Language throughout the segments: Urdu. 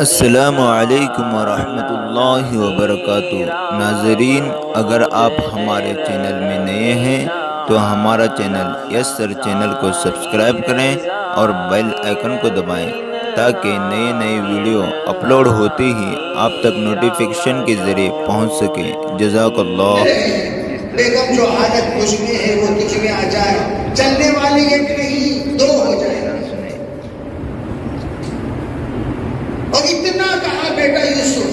السلام علیکم ورحمۃ اللہ وبرکاتہ۔ ناظرین، اگر آپ ہمارے چینل میں نئے ہیں تو ہمارا چینل یس سر چینل کو سبسکرائب کریں اور بیل آئیکن کو دبائیں تاکہ نئے ویڈیو اپلوڈ ہوتے ہی آپ تک نوٹیفیکیشن کے ذریعے پہنچ سکے۔ جزاک اللہ۔ بیگم جو حالت مجھ میں ہے وہ تجھ میں آ جائے، چلنے والے ایک نہیں دو ہو جائے۔ اور اتنا کہا بیٹا یوسف،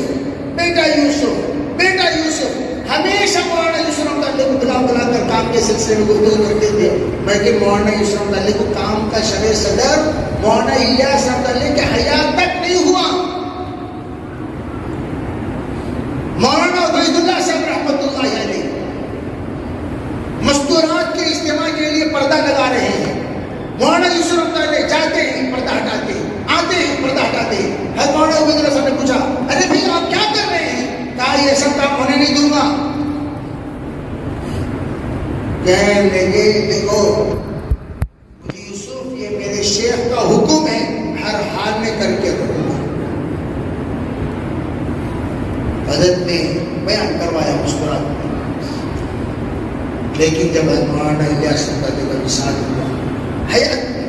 بیٹا یوسف، بیٹا یوسف، ہمیشہ مولانا یوسف رحمۃ اللہ کو بلا کر کام کے سلسلے میں گفتگو کرتے تھے، بلکہ مولانا یوسف رحمۃ اللہ کو کام کا شرح صدر مولانا الیاس رحمۃ اللہ کے حیات تک نہیں ہوا۔ مولانا عبید اللہ صاحب رحمۃ اللہ علیہ مستورات کے اجتماع کے لیے پردہ لگا رہے ہیں، مولانا یوسف رحمۃ اللہ جاتے ہیں پردہ ہٹاتے ہیں، آتے ہیں پردہ ہٹاتے ہیں۔ مولانا عبید اللہ صاحب نے پوچھا، ارے بھائی آپ کیا کر رہے ہیں؟ کہا یہ سب کام ہونے نہیں دوں گا۔ کہنے لگے دیکھو یوسف، یہ میرے شیخ کا حکم ہے، ہر حال میں کر کے رہوں گا۔ حضرت نے بیان کروایا مسکراتے، لیکن جب مولانا الیاس کا وصال ہوا حیات میں،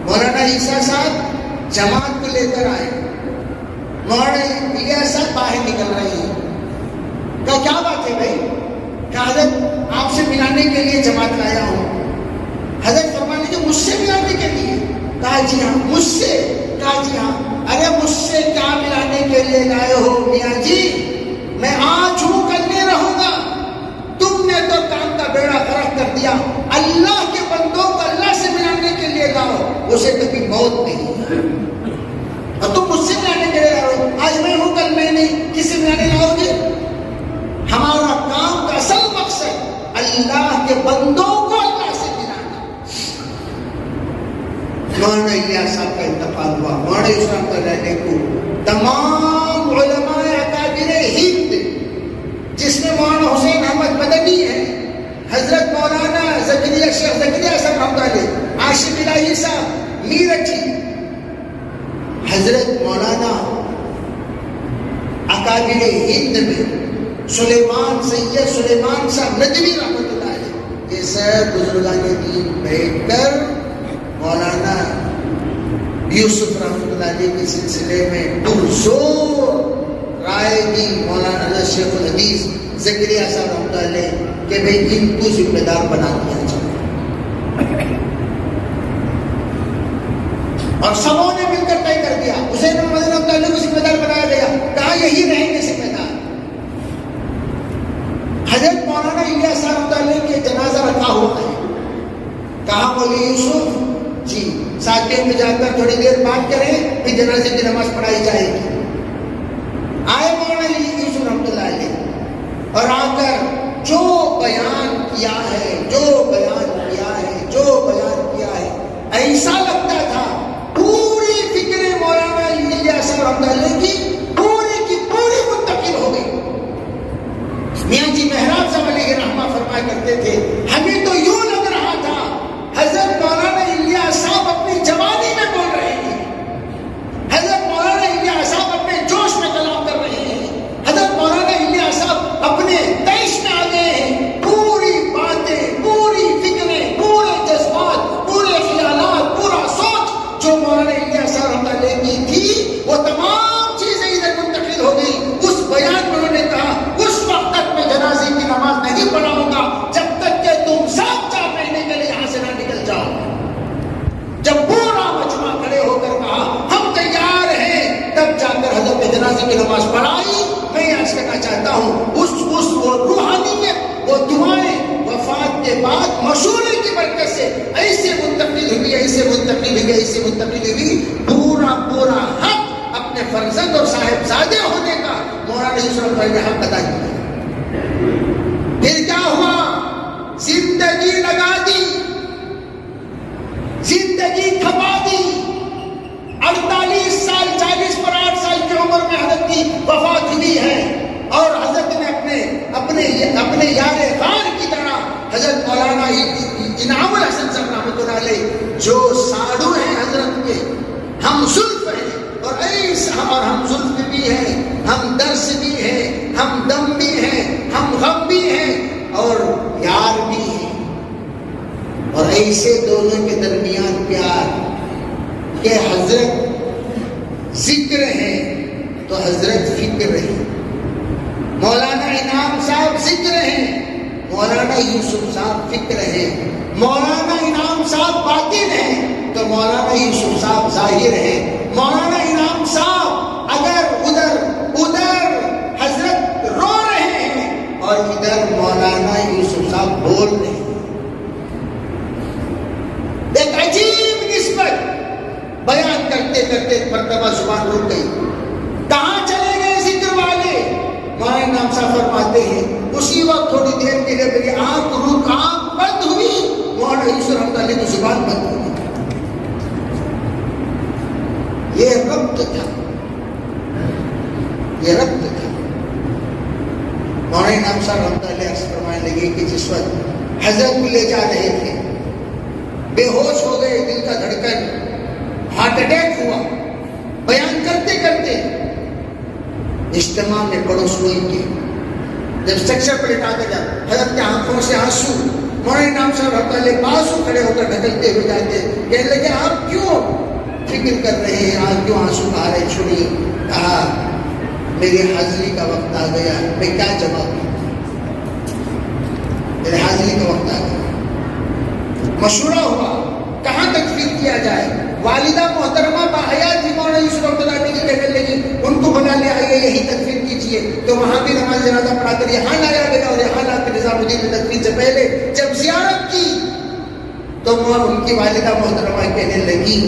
مولانا عیسیٰ صاحب جماعت کو لے کر آئے، مولانا الیاس صاحب باہر نکل رہے ہیں۔ کہا کیا بات ہے بھائی؟ کہا حضرت آپ سے ملانے کے لیے جماعت لایا ہوں۔ حضرت فرمانے کہ مجھ سے ملانے کے لیے؟ کہا جی ہاں مجھ سے۔ کہا جی ہاں۔ ارے مجھ سے کیا ملانے کے لیے لائے ہو میاں جی؟ میں آج ہوں کل نہیں رہوں گا، تم نے تو کام کا بیڑا غرق کر دیا۔ اللہ کے بندوں کو اللہ سے ملانے کے لیے لاؤ، اسے کبھی موت نہیں ہے، اور تم مجھ سے ملانے کے لیے لاؤ، آج میں ہوں کل میں نہیں، کس سے ملانے لاؤ گے؟ ہمارا کام کا اصل مقصد اللہ کے بندوں کو اللہ سے ملانا۔ مولانا الیاس صاحب کا انتقال ہوا۔ مولانا یوسف رحمۃ اللہ علیہ کو تمام علماء اکابر ہند، جس میں مولانا حسین احمد مدنی ہے، حضرت مولانا زکریا شیخ زکریا صاحب رحمۃ اللہ علیہ، عاشق الہی صاحب میرٹھی، حضرت مولانا اکابر ہند میں سلیمان سید سلیمان صاحب ندوی رحمۃ اللہ علیہ، یہ سب بزرگان دین بیٹھ کر مولانا یوسف رحمۃ اللہ علیہ کے سلسلے میں پرزور رائے دی مولانا شیخ الحدیث زکریا صاحب رحمۃ اللہ علیہ کہ بھئی ان کو ذمہ دار بنا دیا جائے، اور سبوں نے مل کر طے کر دیا، حسین احمد رحمۃ اللہ کو ذمہ دار بنایا گیا، کہا یہی رہیں گے ذمہ دار۔ حضرت مولانا الیاس رحمۃ اللہ کے جنازہ رکھا ہوا ہے، کہا مولوی یوسف جی ساتھیوں میں جا کر تھوڑی دیر بات کریں، پھر جنازے کی نماز پڑھائی جائے گی۔ آئے مولانا یوسف رحمۃ اللہ علیہ، اور آ کر جو بیان کیا ہے، جو بیان کیا ہے، جو بیان کیا ہے، ایسا لگتا تھا پوری فکر مولانا الیاس رحمۃ اللہ کی پوری منتقل ہو گئی۔ میاں جی محراب صاحب علیہ رحمہ فرمایا کرتے تھے، ہمیں تو یوں لگ رہا تھا حضرت مولانا الیاس صاحب اپنی جوانی میں بول رہے ہیں، حضرت مولانا الیاس صاحب اپنے جوش میں کلام کر رہے ہیں، حضرت مولانا الیاس صاحب اپنے طیش میں آ گئے ہیں، پوری باتیں، پوری فکریں، پورے جذبات، پورے خیالات، پورا سوچ جو مولانا الیاس صاحب رحمۃ اللہ کی تھی، وہ تمام چیزیں ادھر منتقل ہو گئی۔ اس بیان میں انہوں نے کہا اس وقت تک میں جنازے کی نماز نہیں پڑھاؤں گا جب تک کہ تم 7-4 مہینے کے لیے یہاں سے نہ نکل جاؤ۔ جب پورا مجمع کھڑے ہو کر کہا ہم تیار ہیں، تب جا کر حضرت نے جنازے کی نماز پڑھائی۔ میں عرض کرنا چاہتا ہوں اس وہ روحانیت، وہ دعائیں وفات کے بعد مشورے کی برکت سے ایسے منتقل ہوئی، ایسے منتقل ہوئی، ایسے منتقل ہوئی، پورا حق اپنے فرزند اور صاحبزادے ہونے کا مولانا یوسف رحمۃ اللہ نے حق ادا کیا۔ پھر کیا ہوا؟ زندگی لگا دی، زندگی کھپا دی۔ 48 سال 40 سال کی عمر میں حضرت کی وفات ہوئی ہے، اور حضرت نے اپنے یار غار کی طرح حضرت مولانا انعام الحسن صاحب رحمۃ اللہ علیہ جو ساڑھو ہیں حضرت کے، ہم زلف ہیں، اور ایسا اور ہم زلف بھی ہیں، ہم درس بھی ہیں، ہم دم بھی ہیں، ہم غم بھی ہیں اور یار بھی ہیں. اور ایسے دونوں کے درمیان پیار کہ حضرت ذکر ہے تو حضرت فکر ہے. مولانا انعام صاحب ذکر ہیں، مولانا یوسف صاحب فکر ہیں. مولانا انعام صاحب باطن ہیں تو مولانا یوسف صاحب ظاہر ہیں. مولانا انعام صاحب اگر ادھر حضرت رو رہے ہیں اور ادھر مولانا یوسف صاحب بول رہے ہیں. ایک عجیب نسبت بیان کرتے کرتے مرتبہ زبان رک گئی. کہاں چلے گئے ذکر والے؟ مولانا انعام صاحب فرماتے ہیں اسی وقت تھوڑی دیر کے لیے میری آنکھ بند ہوئی، مولانا یوسف رحمۃ اللہ کی زبان بند ہوئی. یہ ربط تھا، یہ ربط تھا. مولانا انعام صاحب رحمۃ اللہ علیہ فرمانے لگے کہ جس وقت حضرت کو لے جا رہے تھے، بے ہوش ہو گئے، دل کا دھڑکن، ہارٹ اٹیک ہوا. بیان کرتے کرتے اجتماع میں پڑوس ہوئی کے جب اسٹرکچر پر لٹا کر جا حضرت کے آنکھوں سے آنسو، مولانا انعام صاحب رحمۃ اللہ پاس کھڑے ہو کر ڈھکلتے ہوئے جاتے، کہنے لگے آپ کیوں فکر کر رہے ہیں، آپ کیوں آنسو بہا رہے؟ چھوڑیے. کہا میری حاضری کا وقت آ گیا. میں کیا جواب دوں؟ میرے حاضری کا وقت آ گیا. مشورہ ہوا کہاں تکفیر کیا جائے. والدہ محترمہ باحیات تھی مولانا یوسف رحمۃ اللہ علیہ کی، کہنے لگی ان کو بنا لے آئیے، یہی تکفیر کیجیے. تو وہاں بھی نماز جنازہ پڑھا کر یہاں لایا گیا اور یہاں لا کر نظام الدین نے تکفیر سے پہلے جب زیارت کی تو ان کی والدہ محترمہ کہنے لگی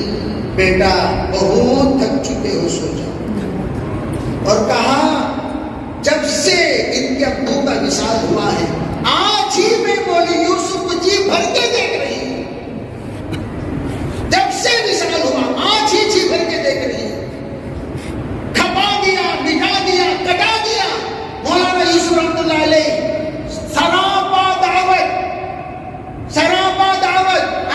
بیٹا بہت تھک چکے ہو، سو جاؤ. اور کہا جب سے ان کے ابو کا وصال ہوا ہے آج ہی میں مولوی یوسف کو جی بھر کے دیکھ رہی ہوں. جب سے وصال ہوا آج ہی جی بھر کے دیکھ رہی ہوں. کھپا دیا، مٹا دیا، کٹا دیا. مولانا یوسف رحمۃ اللہ علیہ سراپا دعوت.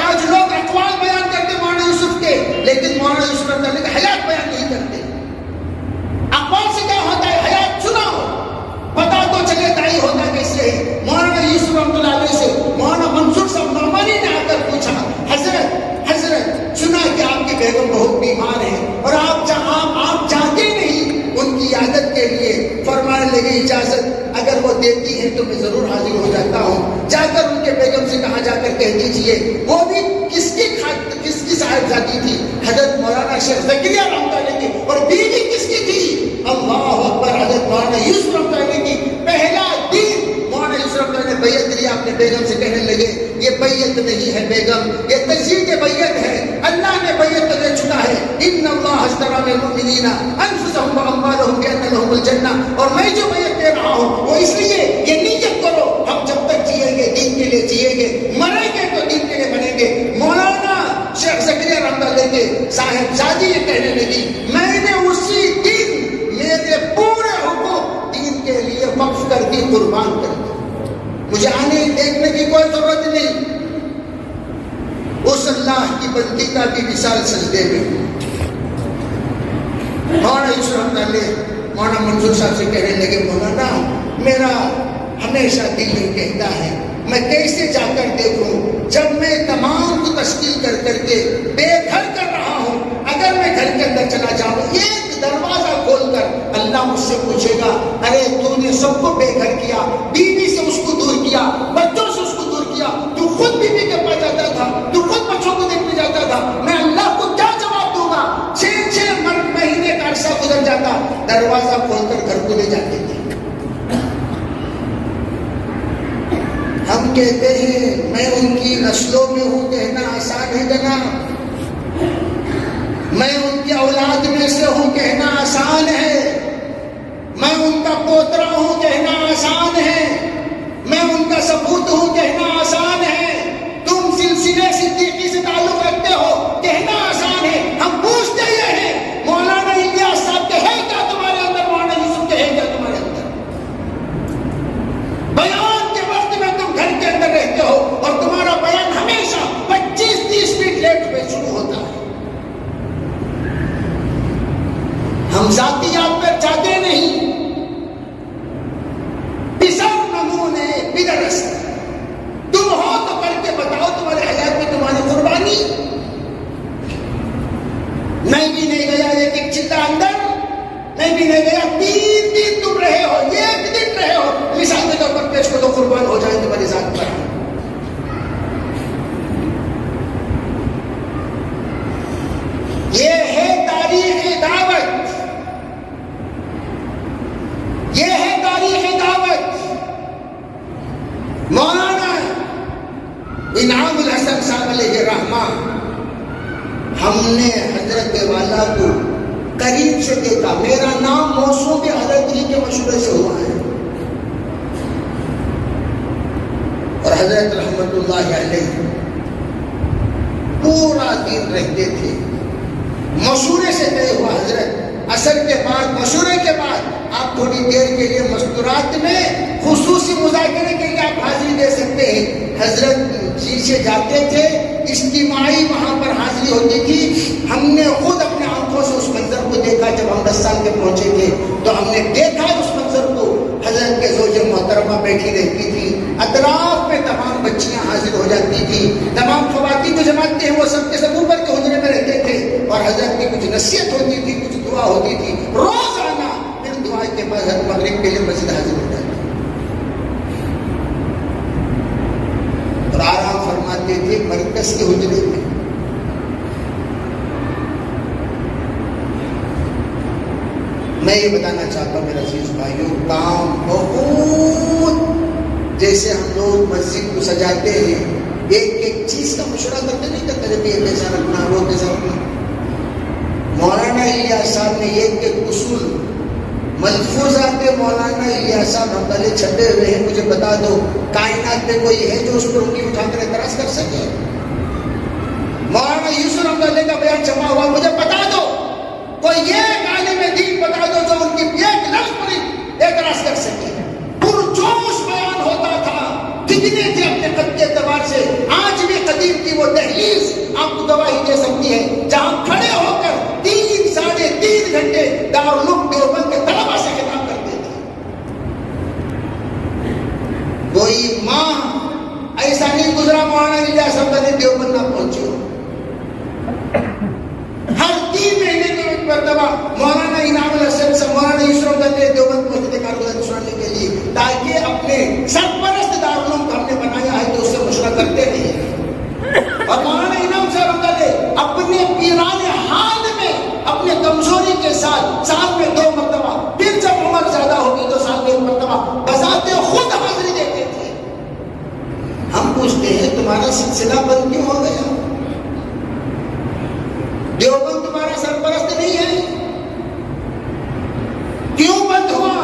آج لوگ اقوال بیان کرتے مولانا یوسف کے، لیکن مولانا یوسف رحمۃ اللہ کا حیات بیان نہیں کرتے. اقوال سے کیا ہوتا ہے؟ حیات سنا ہو پتا تو چلے دائی ہوتا کیسے ہے. مولانا یوسف رحمۃ اللہ علیہ سے مولانا منصور صاحب نعمانی نے آ کر پوچھا حضرت سنا کہ آپ کی بیگم بہت بیمار ہے اور آپ جاتے نہیں ان کی عادت کے لیے. فرمانے لگے اجازت اگر وہ دیتی ہے تو میں ضرور حاضر ہو جاتا ہوں. جا کر ان کے بیگم سے کہا جا کر کہہ دیجیے. وہ بھی کس کی صاحبزادی تھی؟ حضرت مولانا شیخ زکریا رحمۃ اللہ کی. اور بیوی کس کی تھی؟ اللہ اکبر، حضرت مولانا یوسف رحمۃ اللہ کی. پہلا دن مولانا یوسف رحمۃ اللہ نے بیعت لیا اپنے بیگم سے، کہنے لگے یہ بیعت نہیں ہے بیگم، یہ تجدید بیعت ہے. اللہ نے بیعت دے چکا ہے. ان اللہ اشتری من المؤمنین انفسهم واموالهم بان لهم الجنہ. اور میں جو بیعت دے رہا ہوں وہ اس لیے یہ نیت کرو ہم جب تک جیئیں گے دین کے لیے جیئیں گے، مریں گے تو دین کے لیے مریں گے. مولانا شیخ زکریا رحمۃ اللہ کے صاحبزادی یہ کہنے لگی میں نے اسی دن میرے پورے حقوق دین کے لیے وقف کر دی، قربان کر دی. مجھے آنے دیکھنے کی کوئی ضرورت نہیں. اس اللہ کی بندی کا بھی مثال سجدے میں. مولانا یوسف رحمۃ اللہ مولانا منصور صاحب سے کہنے لگے مولانا میرا ہمیشہ دل یہ کہتا ہے میں کیسے جا کر دیکھوں جب میں تمام کو تشکیل کر کے بے گھر کر رہا ہوں. اگر میں گھر کے اندر چلا جاؤں ایک دروازہ کھول کر اللہ مجھ سے پوچھے گا ارے تو نے سب کو بے گھر کیا، بیوی سے اس کو دور کیا، بچوں سے اس کو دور کیا، تو خود بیوی کے پاس جاتا تھا، تو خود بچوں کو دیکھنے جاتا تھا، میں اللہ کو کیا جواب دوں گا؟ 6 مہینے کا عرصہ گزر جاتا، دروازہ کھول کر گھر کو لے جاتے تھے. ہم کہتے ہیں میں ان کی نسلوں میں ہوں، کہنا آسان ہے جناب. میں ان کی اولاد میں سے ہوں، کہنا آسان ہے. میں ان کا پوترا ہوں، کہنا آسان ہے. میں ان کا سپوت ہوں، کہنا آسان ہے. تم سلسلے صدیقی سے تعلق رکھتے ہو، کہنا آسان ہے. ہم پوچھتے یہ ہیں مولانا الیاس صاحب کے ہے کیا تمہارے اندر؟ مولانا یوسف کے ہے کیا تمہارے اندر؟ بیان کے وقت میں تم گھر کے اندر رہتے ہو اور تمہارا بیان ہمیشہ 25-30 منٹ لیٹ پہ شروع ہوتا ہے. ہم ذاتیات پر جاتے نہیں. پسر نمونے بدرست، تم ہو تو کر کے بتاؤ تمہارے حیات میں تمہاری قربانی. میں بھی نہیں گیا ایک ایک چلہ اندر، میں بھی نہیں گیا 3 دن تم رہے ہو، 1 دن رہے ہو، مثال کے طور پر پیش کو تو قربان ہو جائے تمہاری ذات پر. یہ ہے تاریخ دعوت، یہ ہے تاریخ دعوت. مولانا انعام الحسن صاحب علیہ الرحمہ، ہم نے حضرت والا کو قریب سے دیکھا. میرا نام موسوم حضرت جی کے مشورے سے ہوا ہے، اور حضرت رحمت اللہ علیہ پورا دن رہتے تھے. مشورے سے طے ہوا حضرت اثر کے بعد، مشورے کے بعد آپ تھوڑی دیر کے لیے مستورات میں خصوصی مذاکرے کے لیے آپ حاضری دے سکتے ہیں. حضرت جی سے جاتے تھے، اجتماعی وہاں پر حاضری ہوتی تھی. ہم نے خود اپنے آنکھوں سے اس منظر کو دیکھا. جب ہم 10 سال کے پہنچے تھے تو ہم نے دیکھا اس منظر کو. حضرت کے زوج محترمہ بیٹھی رہتی تھی، اطراف میں تمام بچیاں حاضر ہو جاتی تھی، تمام خواتین جو جماعت ہیں وہ سب کے سب اوپر کے حجرے میں رہتے تھے، اور حضرت کی کچھ نصیحت ہوتی تھی، کچھ دعا ہوتی تھی روزانہ. پھر دعا کے بعد حضرت مغرب کے لیے مسجد حاضر ہو جاتے اور آرام فرماتے تھے مرکز کے حجرے میں. میں یہ بتانا چاہتا ہوں میرے عزیز بھائیوں، کام بہت، جیسے ہم لوگ مسجد کو سجاتے ہیں ایک ایک چیز کا مشورہ کرتے نہیں کرتے رہتے، یہ کیسا رکھنا وہ کیسا رکھنا. مولانا الیاس صاحب نے ایک ایک اصول ملفوظات مولانا الیاس صاحب ہم چھپے ہوئے ہیں. مجھے بتا دو کائنات میں کوئی ہے جو اس پر انگلی اٹھا کر اعتراض کر سکے؟ مولانا یوسف رحمۃ اللہ کا بیان چھپا ہوا، مجھے بتا دو کوئی ایک عالم دین بتا دو جو ان کی ایک لفظ پر اعتراض کر سکے. پرجوش بیان ہوتا تھا، کتنے تھے اپنے قد کے اعتبار سے. آج بھی قدیم کی وہ دہلیز آپ کو گواہی دے سکتی ہے جہاں کھڑے ہو کر 3-3.5 گھنٹے دارالعلوم دیوبند کے طلباء سے خطاب کرتے تھے. کوئی ماہ ایسا نہیں گزرا مولانا الیاس صاحب دیوبند نہ پہنچے ہو. ہر 3 مہینے میں ایک مرتبہ مولانا انعام الحسن سے مولانا یوسف اللہ دیوبند پہنچتے کارگزاری سنانے کے لیے، تاکہ اپنے سرپرست دارالعلوم کو ہم نے بنایا ہے تو اس سے مشورہ کرتے رہے. اور مولانا انعام صاحب اللہ اپنے پیران حال میں اپنے کمزوری کے ساتھ سال میں 2 مرتبہ، پھر جب عمر زیادہ ہوگی تو سال میں 1 مرتبہ بذات خود حاضری دیتے تھے. ہم پوچھتے ہیں تمہارا سلسلہ بند کیوں ہو گیا؟ دیوبند تمہارا سرپرست نہیں ہے، کیوں بند ہوا؟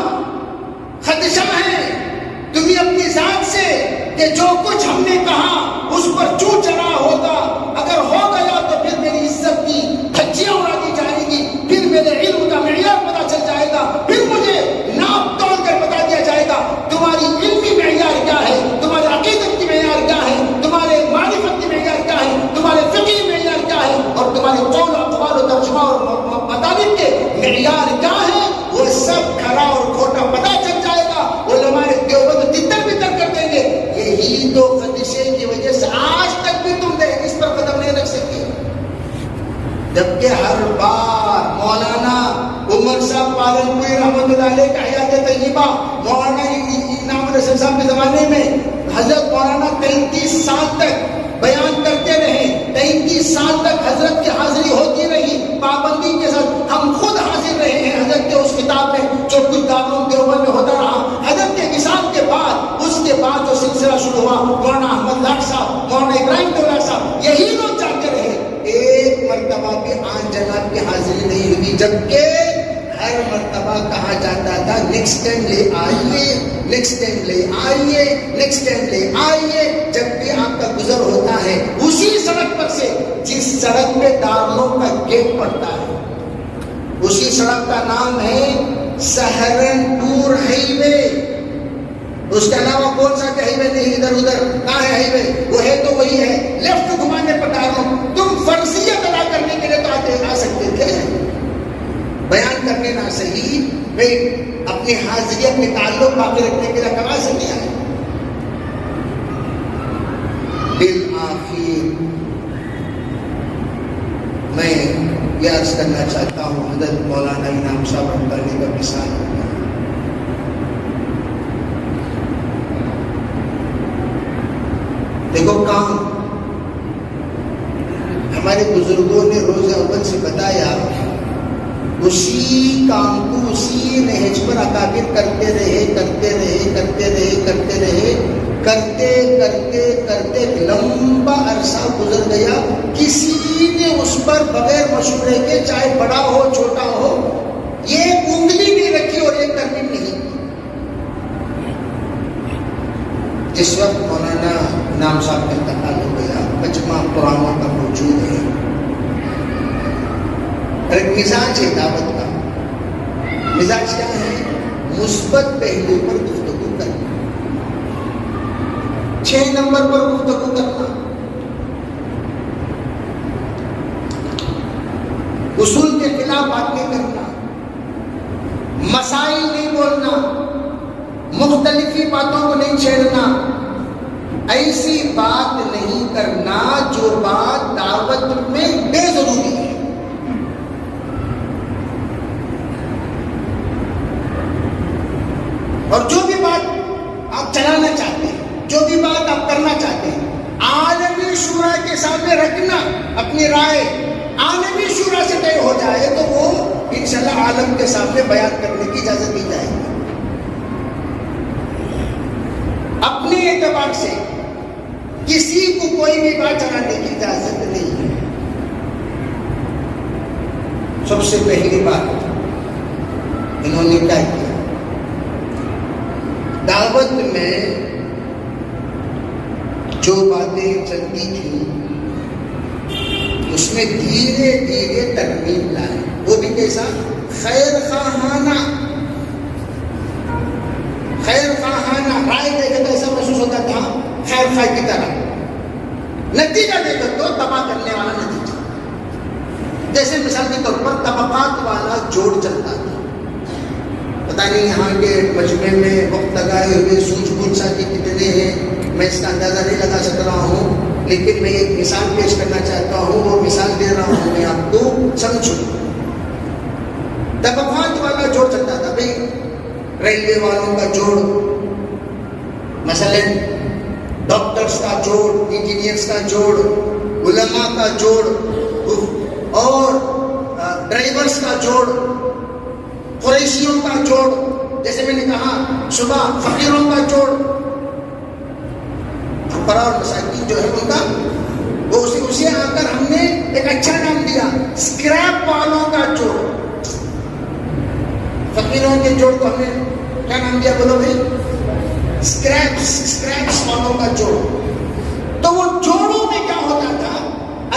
خدشہ ہے تمہیں اپنی ذات سے کہ جو کچھ ہم نے کہا اس پر چو چرا ہوگا، اگر ہو گیا تو پھر میری عزت کی دھجیاں اڑا دی جائے گی، پھر میرے علم کا معیار پتا چل جائے گا، پھر مجھے ناپ توڑ کر بتا دیا جائے گا تمہاری علمی معیار کیا ہے، تمہارے عقیدت کی معیار کیا ہے، تمہارے معرفت کی معیار کیا ہے، تمہارے فقہی معیار کیا ہے، اور تمہارے قول اقوال و ترجمہ اور مطالب کے معیار کیا ہے. وہ سب کھرا اور کھوٹا پتا چل جائے گا. علماء دیوبند تتر بتر کر دیں گے. یہی تو خدشے کی وجہ سے آج تک بھی تم اس پر قدم نہیں رکھ سکے. جبکہ ہر بار مولانا عمر صاحب پالنپوری رحمۃ اللہ علیہ کا حیات طیبہ، مولانا انعام الحسن صاحب کے زمانے میں حضرت مولانا 33 سال تک بیان کرتے رہے. 33 سال تک حضرت کی حاضری ہوتی رہی پابندی کے ساتھ. ہم خود حاضر رہے ہیں حضرت کے اس کتاب میں جو کچھ دارالعلوم دیوبند میں ہوتا رہا. حضرت کے وصال کے بعد اس کے بعد جو سلسلہ شروع ہوا، مولانا احمد لاٹ صاحب، مولانا ابراہیم دولہ صاحب، یہی لوگ جاتے رہے. ایک مرتبہ بھی آن جناب کی حاضری نہیں ہوئی، جبکہ ہر مرتبہ کہا جاتا تھا نیکسٹ ٹائم لے آئیے، نیکسٹ ٹائم لے آئیے، نیکسٹ ٹائم لے آئیے. جب بھی آپ کا گزر ہوتا ہے اسی سڑک پر سے جس سڑک پہ دارالعلوم کا گیٹ پڑتا ہے، اسی سڑک کا نام ہے سہارنپور ہائی وے. اس کے علاوہ کون سا ہائی وے نہیں، ادھر ادھر کہاں ہے ہائی وے؟ وہ ہے تو وہی ہے، لیفٹ گھمانے پر دارالعلوم. تم فرضیت ادا کرنے کے لیے تو آ سکتے تھے، بیان کرنے نہ صحیح بھائی اپنی حاضری اپنے تعلق باقی رکھنے کے لیے کما سے نہیں آئے. بالآخر میں یہ عرض کرنا چاہتا ہوں، حضرت مولانا انعام صاحب رحمۃ اللہ علیہ کا مثال ہے. دیکھو کام ہمارے بزرگوں نے روز اول سے بتایا، اسی کام کو اسی نہج پر اکابر کرتے رہے کرتے رہے کرتے رہے کرتے رہے کرتے کرتے کرتے ایک لمبا عرصہ گزر گیا، کسی نے اس پر بغیر مشورے کے، چاہے بڑا ہو چھوٹا ہو، یہ انگلی نہیں رکھی اور یہ ترمیم نہیں کی. جس وقت مولانا انعام صاحب کا انتقال ہو گیا، مجمع پرانوں کا موجود ہے، ایک مزاج ہے دعوت کا. مزاج کیا ہے؟ مثبت پہلو پر گفتگو کرنا، 6 نمبر پر گفتگو کرنا، اصول کے خلاف باتیں کرنا، مسائل نہیں بولنا، مختلفی باتوں کو نہیں چھیڑنا، ایسی بات نہیں کرنا جو بات دعوت میں بے ضروری ہے. اور جو بھی بات آپ چلانا چاہتے ہیں، جو بھی بات آپ کرنا چاہتے ہیں، عالمی شورا کے سامنے رکھنا اپنی رائے، عالمی شورا سے طے ہو جائے تو وہ انشاءاللہ عالم کے سامنے بیان کرنے کی اجازت دی جائے گی. اپنے اعتبار سے کسی کو کوئی بھی بات چلانے کی اجازت نہیں ہے. سب سے پہلی بات انہوں نے کیا کیا؟ دعوت میں جو باتیں چلتی تھیں اس میں دھیرے دھیرے ترمیم لائے. وہ بھی کیسا؟ خیر خواہانہ. خیر خواہانہ رائے دے کے تو ایسا محسوس ہوتا تھا خیر خواہ کی طرح، نتیجہ دے کر تو تباہ کرنے والا نتیجہ. جیسے مثال کے طور پر طبقات والا جوڑ چلتا تھا. پتہ نہیں یہاں کے مجمع میں وقت لگائے ہوئے سوجھ بوجھ ساتھی کتنے ہیں، میں اس کا اندازہ نہیں لگا سک رہا ہوں، لیکن میں ایک مثال پیش کرنا چاہتا ہوں، وہ مثال دے رہا ہوں میں آپ کو سمجھو. طبقات والا جوڑ چلتا تھا بھائی، ریلوے والوں کا جوڑ، مثلا ڈاکٹرز کا جوڑ، انجینئرز کا جوڑ، علماء کا جوڑ، اور ڈرائیورز کا جوڑ، قریشیوں کا جوڑ، جیسے میں نے کہا صبح فقیروں کا جوڑ، فقراء اور مساکین جو ہے ان کا، وہ اسے آ کر ہم نے ایک اچھا نام دیا، اسکریپ والوں کا جوڑ. فقیروں کے جوڑ کو ہم نے کیا نام دیا بولو بھائی؟ اسکریپس والوں کا جوڑ. تو وہ جوڑوں میں کیا ہوتا تھا؟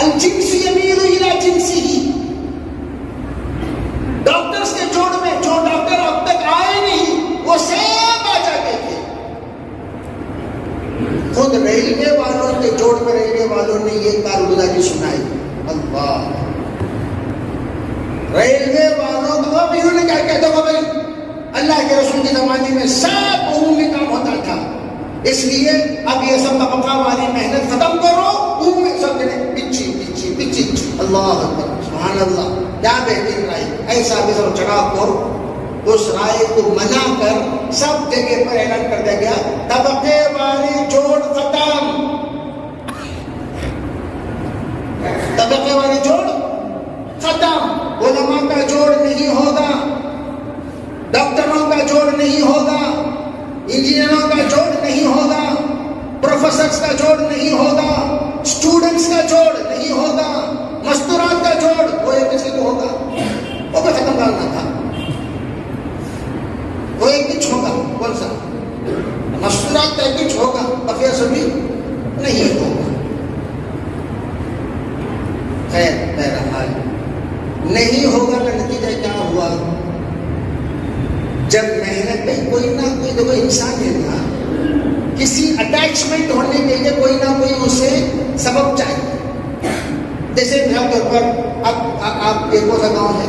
الجنس یمیل الی جنسہ. ڈاکٹرز کے جوڑ میں جو ڈاکٹر اب تک آئے نہیں وہ سب آ جاتے تھے. خود ریلوے والوں کے جوڑ میں ریلوے والوں نے یہ کارگزاری سنائی. اللہ، ریلوے والوں کو اب انہوں نے کیا کہتا ہوگا بھائی، اللہ کے رسول کے زمانے میں سب عمومی کام ہوتا تھا، اس لیے اب یہ سب طبقہ والی محنت ختم کرو، عمومی سب جنے پیچھے پیچھے پیچھے. اللہ اکبر، سبحان اللہ، کیا بہترین رائے. ایسا بھی سب چڑھا کر اس رائے کو منا کر سب جگہ پر اعلان کر دیا گیا طبقے والی جوڑ ختم. طبقے والی جوڑ ختم. علماء کا جوڑ نہیں ہوگا، ڈاکٹروں کا جوڑ نہیں ہوگا، انجینئروں کا جوڑ نہیں ہوگا، پروفیسرز کا جوڑ نہیں ہوگا، اسٹوڈنٹس کا جوڑ نہیں ہوگا، مستورات کا جوڑ وہ ایک کسی کو ہوگا، وہ بھی ختم کرنا تھا. وہ ایک کچھ ہوگا، کون سا؟ مستورات کا کچھ ہوگا، بقیہ سبھی نہیں ہوگا. خیر بہرحال نہیں ہوگا کا نتیجہ کیا ہوا؟ جب محنت میں کوئی نہ کوئی دیکھو انسان ہے نا، کسی اٹیچمنٹ ہونے کے لیے کوئی نہ کوئی اسے سبب چاہیے. جیسے مثال کے طور پر اب آپ ایک کون سا گاؤں ہے؟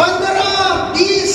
15-20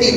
3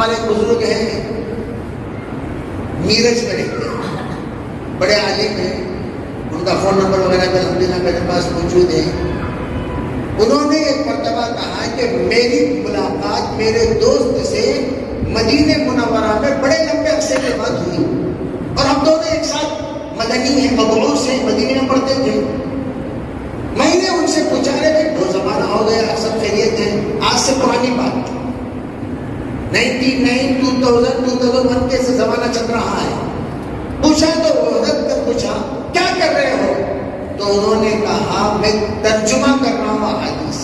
ہمارے بزرگ ہیں میرج میں رہتے ہیں، بڑے عالم ہیں، ان کا فون نمبر وغیرہ بھی الحمدللہ میرے پاس موجود ہے. انہوں نے ایک مرتبہ کہا کہ میری ملاقات میرے دوست سے مدینہ منورہ میں بڑے لمبے عرصے کے بعد ہوئی، اور ہم دونوں ایک ساتھ مدنی ہیں، مبعوث ہیں، مدینہ میں پڑھتے تھے. میں نے ان سے پوچھا کہ وہ زمانہ ہو گیا، سب خیریت ہے؟ آج سے پرانی بات 99 2001 کے سے زمانہ چل رہا ہے. پوچھا تو رد کر پوچھا کیا کر رہے ہو؟ تو انہوں نے کہا میں ترجمہ کر رہا ہوں احادیث.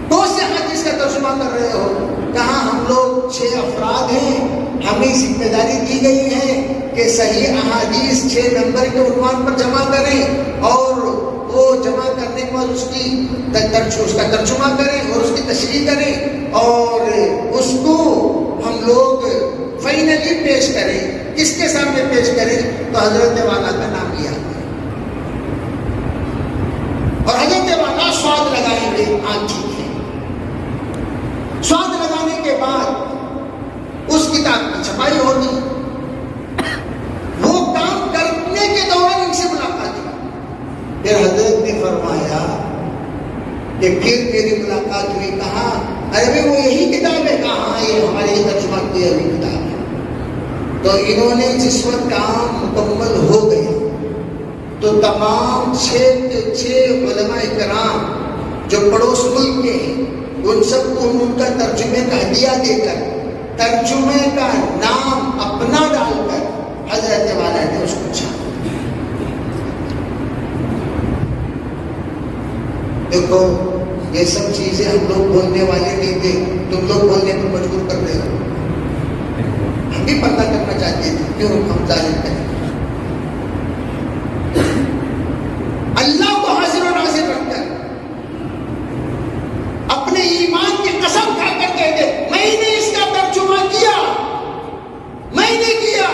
کون سے احادیث کا ترجمہ کر رہے ہو؟ کہا ہم لوگ 6 افراد ہیں، ہمیں ذمہ داری دی گئی ہے کہ صحیح احادیث 6 نمبر کے عنوان پر جمع کریں، اور وہ جمع کرنے کے بعد اس کا ترجمہ کریں اور اس کی تشریح کریں، اور اس کو ہم لوگ فائنلی پیش کریں. کس کے سامنے پیش کریں؟ تو حضرت والا کا نام لیا اور حضرت والا سواد لگائیں گے. آج ٹھیک ہے. سواد لگانے کے بعد اس کتاب کی چھپائی ہوگی. وہ کام کرنے کے دوران ان سے ملاقات ہوئی. پھر حضرت نے فرمایا کہ پھر میری ملاقات ہوئی. کہا ارے بھائی وہ یہی کتاب ہے؟ کہا ہاں یہ ہمارے ہی ترجمہ کی ہوئی کتاب ہے. تو انہوں نے جس وقت کام مکمل ہو گیا تو تمام 6 علماء کرام جو پڑوس ملک کے ہیں ان سب کو ان کا ترجمے کا ہدیہ دے کر ترجمے کا نام اپنا ڈال کر حضرت والا نے اس کو چھاپا. دیکھو یہ سب چیزیں ہم لوگ بولنے والے نہیں تھے، تم لوگ بولنے پر مجبور کر رہے ہو. ہم بھی پردہ کرنا چاہتے تھے، کیوں ہم ظاہر کریں؟ اللہ کو حاضر و ناظر رکھ کر اپنے ایمان کی قسم کھا کر کہتے میں نے اس کا ترجمہ کیا، میں نے کیا،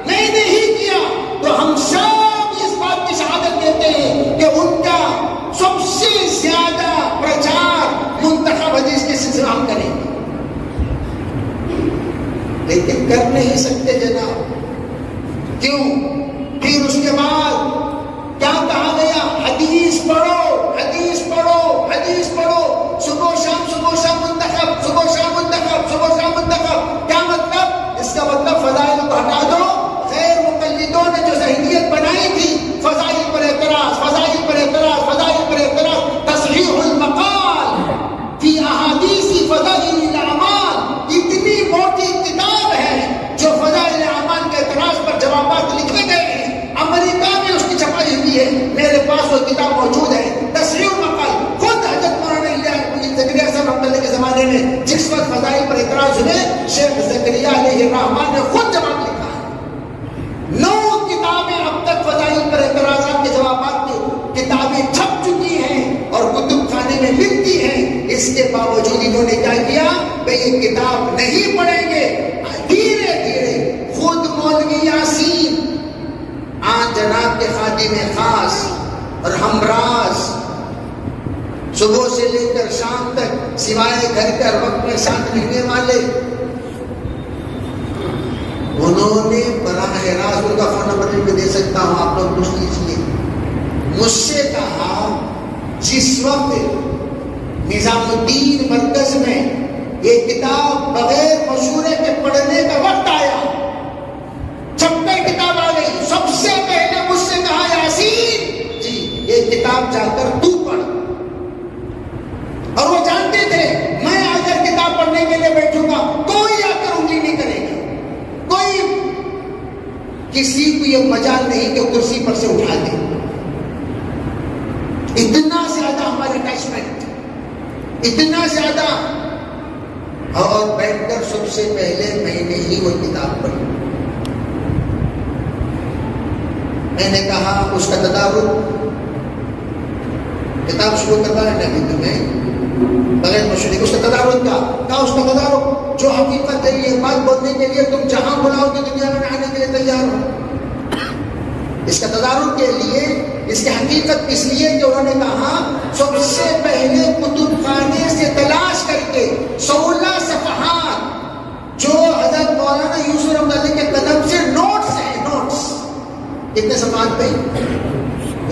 میں نے ہی کیا. تو ہم سب اس بات کی شہادت دیتے ہیں کہ ان کا سب سے زیادہ پرچار منتخب حدیث کے سلسلہ ہم کریں گے. لیکن کر نہیں سکتے جناب. کیوں؟ پھر اس کے بعد کیا کہا گیا؟ حدیث پڑھو، حدیث پڑھو، حدیث پڑھو، صبح شام منتخب، صبح شام منتخب، صبح شام منتخب. کیا مطلب؟ اس کا مطلب فضائل کو ہٹا دو. غیر مقلدوں نے جو ذہنیت بنائی تھی، فضائل پر اعتراض، فضائل پر اعتراض، فضائل پر اعتراض. تصحیح المقال فی احادیث فضائل الاعمال اتنی موٹی کتاب ہے جو فضائل اعمال کے اعتراض پر جوابات لکھے گئے ہیں. امریکہ میں اس کی چھپائی ہوئی ہے، میرے پاس وہ کتاب موجود ہے. تصحیح المقال خود حضرت مولانا زکریا صاحب رحمۃ اللہ کے زمانے میں جس وقت فضائل پر اعتراض ہوئے، شیخ زکریا علیہ الرحمن نے خود جواب لکھا ہے. 9 کتابیں اب تک فضائل پر اعتراضات کے جوابات کی کتابیں چھپ چکی ہیں اور کتب خانے میں ملتی ہیں. اس کے باوجود انہوں نے کیا کیا کہ یہ کتاب نہیں پڑھیں گے. دھیرے دھیرے خود مولوی یاسین جناب کے خادم خاص اور ہمراز صبح سے لے کر شام تک سوائے گھر کے وقت میں ساتھ رہنے والے، انہوں نے براہ راست ان کا فون نمبر بھی دے سکتا ہوں، آپ لوگ پوچھ لیجیے. مجھ سے کہا جس وقت نظام الدین مرکز میں یہ کتاب بغیر مشورے کے پڑھنے کا وقت آیا، 56 کتاب آ گئی، سب سے پہلے مجھ سے کہا یاسین جی یہ کتاب جا کر تو پڑھ. اور وہ جانتے تھے میں اگر کتاب پڑھنے کے لیے بیٹھوں گا کوئی آ کر انگلی نہیں کرے گا، کوئی کسی کو یہ مجال نہیں کہ کرسی پر سے اٹھا دے. اتنا زیادہ ہماری اٹیچمنٹ، اتنا زیادہ. اور بیٹھ کر سب سے پہلے میں نے ہی وہ کتاب پڑھی. میں نے کہا اس کا تدارک، کتاب شروع کرتا ہے نبی تمہیں بغیر مشورے اس کا تدارک کہا اس کا تدارک جو حقیقت ہے. یہ بات بولنے کے لیے تم جہاں بلاؤ گے دنیا میں آنے کے لیے تیار ہو. اس کا تدارک کے لیے، اس کی حقیقت اس لیے کہ انہوں نے کہا سب سے پہلے کتب خانے سے تلاش کر کے 16 صفحات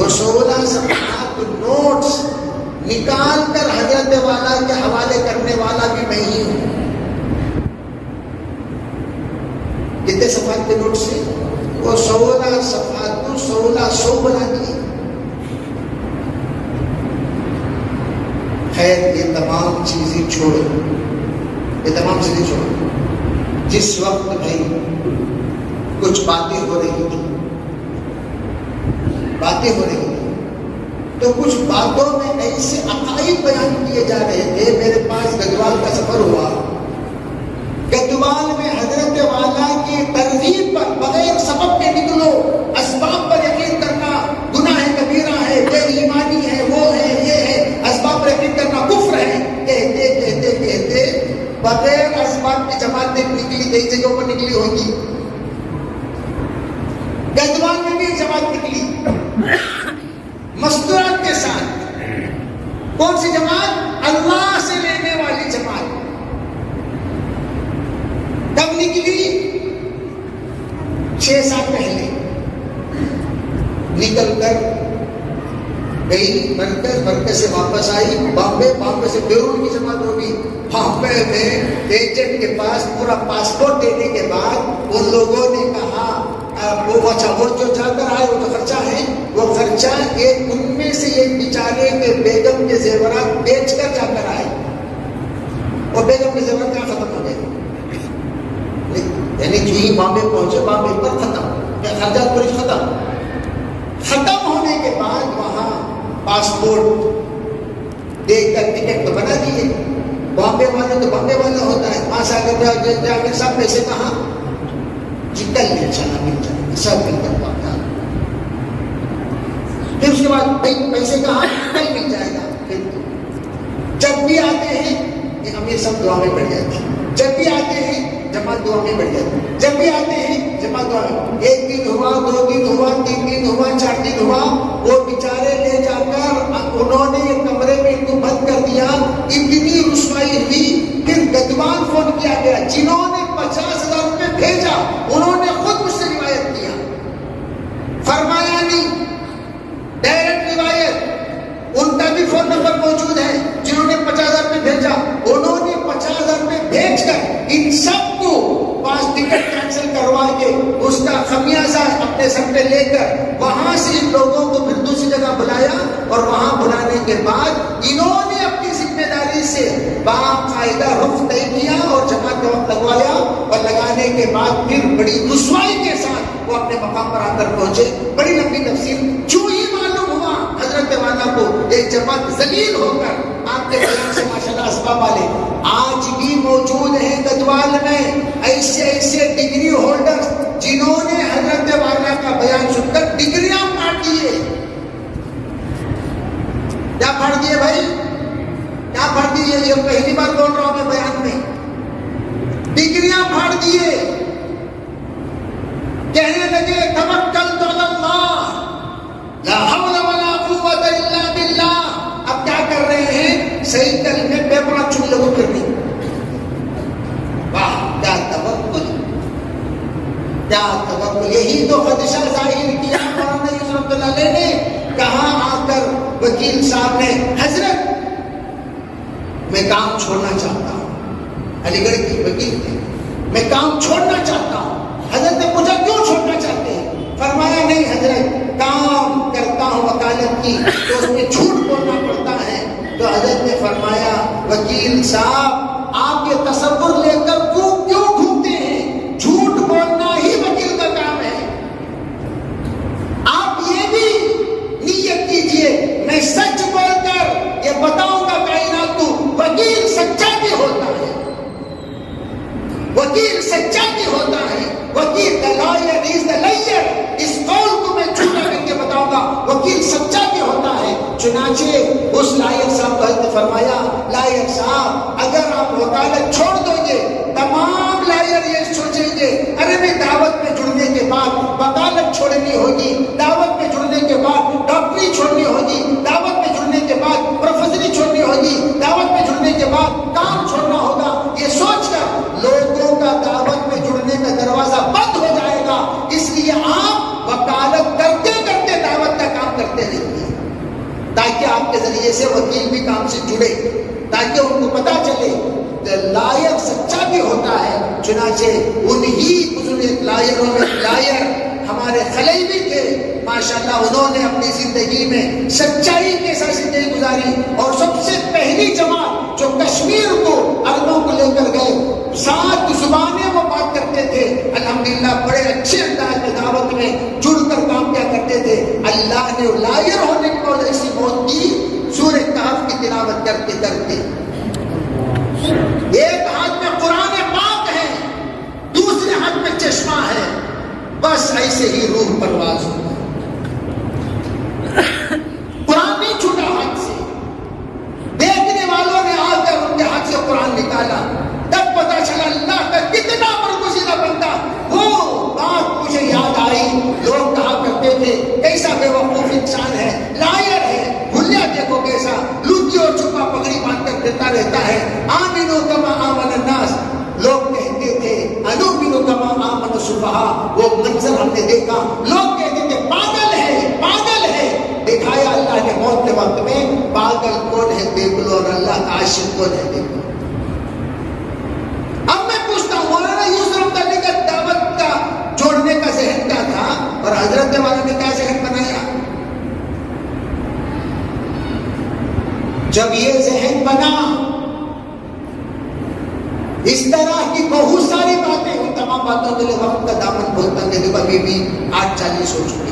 وہ 16 صفحات نوٹس نکال کر حضرت والا کے حوالے کرنے والا بھی میں ہی ہوں. کتنے صفحات کے نوٹس ہیں؟ وہ 16 صفحات کو 1600 بنا دیے. خیر یہ تمام چیزیں چھوڑو، یہ تمام چیزیں چھوڑو. جس وقت بھائی کچھ باتیں ہو رہی تھی، تو کچھ باتوں میں ایسے عقائد بیان کیے جا رہے تھے. میرے پاس گدوال کا سفر ہوا. گدوال میں حضرت والا کی ترغیب پر بغیر سبب کے نکلو، اسباب پر یقین کرنا گناہ کبیرہ ہے، بے ایمانی ہے، وہ ہے، یہ ہے، اسباب پر یقین کرنا کفر ہے. کہتے کہتے کہتے بغیر اسباب کی جماعتیں نکلی، کئی جگہوں پر نکلی ہوگی. گدوال میں بھی ایک جماعت نکلی مستورات کے ساتھ. کون سی جماعت؟ اللہ سے لینے والی جماعت. کب نکلی؟ 6 سال پہلے نکل کر گئی مرکز سے واپس آئی بامبے سے بیرون کی جماعت ہوگی. بامبے میں ایجنٹ کے پاس پورا پاسپورٹ دینے کے بعد ان لوگوں نے کہا وہ جو جا کر آئے وہ جو خرچہ ہے، وہ خرچہ ان میں سے ایک بیچارے کے بیگم کے زیورات بیچ کر جا کر آئے. اور بیگم کے زیورات کہاں ختم ہو گئے، یعنی جو ہی بامبے پہنچے بامبے پر ختم، خرچات پوری ختم ہونے کے بعد وہاں پاسپورٹ دیکھ کر ٹکٹ تو بنا دیے. بامبے والے تو بامبے والا ہوتا ہے. وہاں سے آگے صاحب پیسے کہاں؟ جی کل مل جائے سب مل کر پاتا. پھر اس کے بعد پیسے کہاں؟ کل مل جائے گا. جب بھی آتے ہیں یہ امیر سب دعا میں بڑھ جاتے ہیں. جب بھی آتے ہیں جماعت دعا میں بڑھ جاتی ہے. جب بھی آتے ہیں جماعت دعا میں. 1 دن ہوا، 2 دن ہوا، 3 دن ہوا، 4 دن ہوا. وہ بیچارے لے جا کر انہوں نے ایک کمرے میں ان کو بند کر دیا. اتنی رسوائی ہوئی. پھر گدوان فون کیا گیا. جنہوں نے 50,000 روپے بھیجا انہوں نے خود مجھ سے روایت کیا. فرمایا نہیں، ڈائریکٹ روایت. ان کا بھی فون نمبر موجود ہے جنہوں نے 50,000 روپے بھیجا. انہوں نے 50,000 روپے بھیج کر ان سب کو 5 ٹکٹ کینسل کروا کے اس کا خمیازہ اپنے سر پہ لے کر وہاں سے ان لوگوں کو پھر دوسری جگہ بلایا. اور وہاں بلانے کے بعد انہوں نے اپنی ذمہ داری سے باقاعدہ رخ طے کیا اور جماعت کا وقت لگوایا. اور لگانے کے بعد پھر بڑی رسوائی کے ساتھ وہ اپنے مقام پر آ کر پہنچے. بڑی لمبی تفصیل. جو ہی معلوم ہوا حضرت والا کو ایک جماعت ذلیل ہو کر آپ کے بیان سے ماشاءاللہ اسباب والے آج بھی موجود ہیں گدوال میں. ایسے ڈگری ہولڈر جنہوں نے حضرت والا کا بیان سن کر ڈگریاں پھاڑ دیے. کیا پھاڑ دیے بھائی؟ کیا پھاڑ دیے؟ یہ پہلی بار بول رہا ہوں میں بیان میں. ڈگریاں پھاڑ دیے. کہنے لگے توکلت علی اللہ لا حول ولا قوت الا باللہ. اب کیا کر رہے ہیں؟ صحیح کلمے پہ بڑا چن لگو کرنی. واہ کیا توکل، کیا توکل. یہی تو خدشہ ظاہر کیا مولانا یوسف رحمۃ اللہ علیہ نے. کہاں آ کر وکیل صاحب نے حضرت میں کام چھوڑنا چاہتا ہوں. علی گڑھ کے وکیل تھے. میں کام چھوڑنا چاہتا ہوں. حضرت نے پوچھا کیوں چھوڑنا چاہتے ہیں؟ فرمایا نہیں حضرت کام کرتا ہوں وکالت کی تو اس میں جھوٹ بولنا پڑتا ہے. تو حضرت نے فرمایا وکیل صاحب آپ یہ تصور لے کر کیوں گھومتے ہیں؟ جھوٹ بولنا ہی وکیل کا کام ہے. آپ یہ بھی نیت کیجئے میں سچ بول کر یہ بتاؤں گا کائنات کو وکیل سچا بھی ہوتا ہے. وکیل سچا بھی ہوتا ہے. وکیل the lawyer is the liar. اس قول کو میں جھوٹا کر کے بتاؤں گا. وکیل سچا بھی ہوتا ہے. چنانچہ اس لائر صاحب کو حضرت نے فرمایا لائر صاحب اگر آپ وکالت چھوڑ دو گے تمام لائر یہ سوچیں گے ارے میں دعوت میں جڑنے کے بعد وکالت چھوڑنی ہوگی، دعوت میں جڑنے کے بعد ڈاکٹری چھوڑنی ہوگی، دعوت میں جڑنے کے بعد پروفیسری چھوڑنی ہوگی، دعوت میں جڑنے کے بعد کام چھوڑنا ہوگا. یہ سوچ کر لوگوں کا دعوت میں جڑنے کا دروازہ بند ہو جائے گا. اس لیے آپ وکالت کرتے کرتے دعوت کا کام کرتے رہیے. ایسے وکیل بھی کام سے جڑے تاکہ ان کو پتا چلے کہ لائر سچا بھی ہوتا ہے. چنانچہ انہی بزرگ لائروں میں لائر ہمارے خلئی بھی تھے ماشاءاللہ. انہوں نے اپنی زندگی میں سچائی کے ساتھ زندگی گزاری اور سب سے پہلی جماعت جو کشمیر کو عربوں کو لے کر گئے 7 زبانیں وہ بات کرتے تھے. الحمدللہ بڑے اچھے انداز میں دعوت میں جڑ کر کام کیا کرتے تھے. اللہ نے لائر ہونے کی وجہ ایسی موت کی سورہ کہف کی تلاوت کرتے کرتے. ایک ہاتھ میں قرآن پاک ہے, دوسرے ہاتھ میں چشمہ ہے, بس ایسے ہی روح پرواز ہوتا ہے. قرآن نہیں چھوٹا ہاتھ سے. دیکھنے والوں نے آ کر ان کے ہاتھ سے قرآن نکالا, تب پتا چلا اللہ کا کتنا برگزیدہ بندہ. وہ بات مجھے یاد آئی, لوگ کہا کرتے تھے کیسا بے وقوف انسان ہے, لائر ہے. بھولیا دیکھو کیسا لوٹی اور چھپا پگڑی باندھ کر دیتا رہتا ہے. آمنو کما آمن الناس, لوگ کہتے تھے انؤمن کما آمن السفہاء. وہ منظر ہم نے دیکھا, لوگ کہتے تھے پاگل ہے پاگل ہے. دکھایا اللہ نے موت کے وقت میں پاگل کون ہے دیکھ لو اور اللہ کا عاشق کون ہے دیکھ لو. اب میں پوچھتا ہوں مولانا یوسف علی کا دعوت کا جوڑنے کا ذہن کیا تھا اور حضرت والا نے کیا ذہن بنایا؟ جب یہ ذہن بنا, اس طرح کی بہت ساری باتیں, ان تمام باتوں کے لیے وقت کا دامن بہت بندے دیکھو ابھی بھی 8:40 ہو چکی.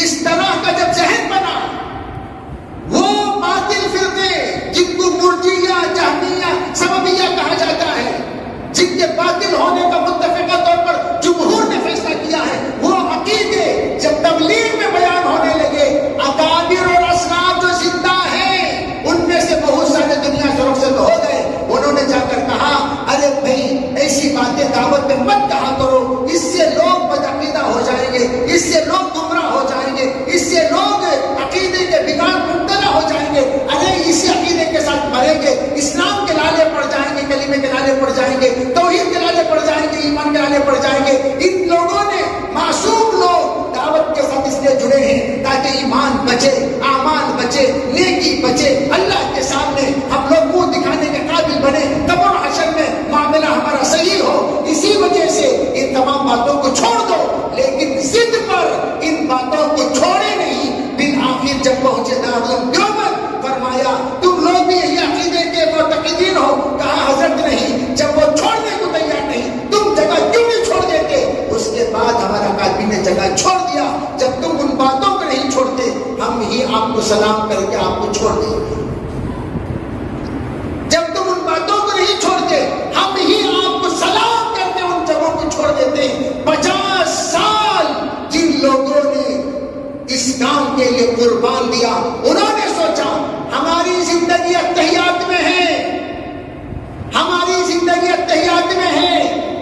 اس طرح کا جب ذہن بنا, وہ باطل فرقے جن کو مرجیہ جہمیہ سببیہ کہا جاتا ہے, جن کے باطل ہونے کا متفقہ طور پر جمہور نے فیصلہ کیا ہے, وہ عقیدے جب تبلیغ میں بیان ہونے لگے, اکابر اور اسلاف جو زندہ ہیں ان میں سے بہت سارے دنیا سے رخصت ہو گئے. انہوں نے جا کر کہا ارے بھائی ایسی باتیں دعوت میں مت کہا کرو, اس سے لوگ بدعقیدہ ہو جائیں گے, اس سے لوگ گمراہ ہو جائیں گے, اس سے لوگ عقیدے کے بگاڑ مبتلا ہو جائیں گے. ارے اسی عقیدے کے ساتھ مریں گے, اسلام کے لالے پڑ جائیں گے, کلمے کے لالے پڑ جائیں گے, توحید کے لالے پڑ جائیں گے, ایمان کے لالے پڑ جائیں گے. ان لوگوں نے معصوم لوگ دعوت کے ساتھ اس لیے جڑے ہیں تاکہ ایمان بچے, اعمال بچے, نیکی بچے, اللہ کے سامنے ہم لوگ منہ دکھانے کے قابل بنے, قبر و حشر میں معاملہ ہمارا صحیح ہو. اسی وجہ سے ان تمام باتوں کو چھوڑ دو, لیکن ضد پر ان باتوں کو چھوڑے نہیں. بالآخر جب پہنچے دارالعلوم دیوبند, فرمایا تم لوگ بھی یہی عقیدے کے معتقدین ہو؟ کہا حضرت نہیں. جب وہ چھوڑنے کو تیار نہیں, تم جگہ کیوں نہیں چھوڑ دیتے؟ اس کے بعد ہمارا قاضی نے جگہ چھوڑ دیا. جب تم ان باتوں کو نہیں چھوڑتے, ہم ہی آپ کو سلام کر کے آپ کو چھوڑ دیں گے. جب تم ان باتوں کو نہیں چھوڑتے, ہم ہی آپ کو سلام کرتے ان جگہوں کو چھوڑ دیتے. 50 سال جن لوگوں نے اس کام کے لیے قربان دیا, انہوں نے سوچا ہماری زندگی اتحیات میں ہے, ہماری زندگی اتحیات میں ہے.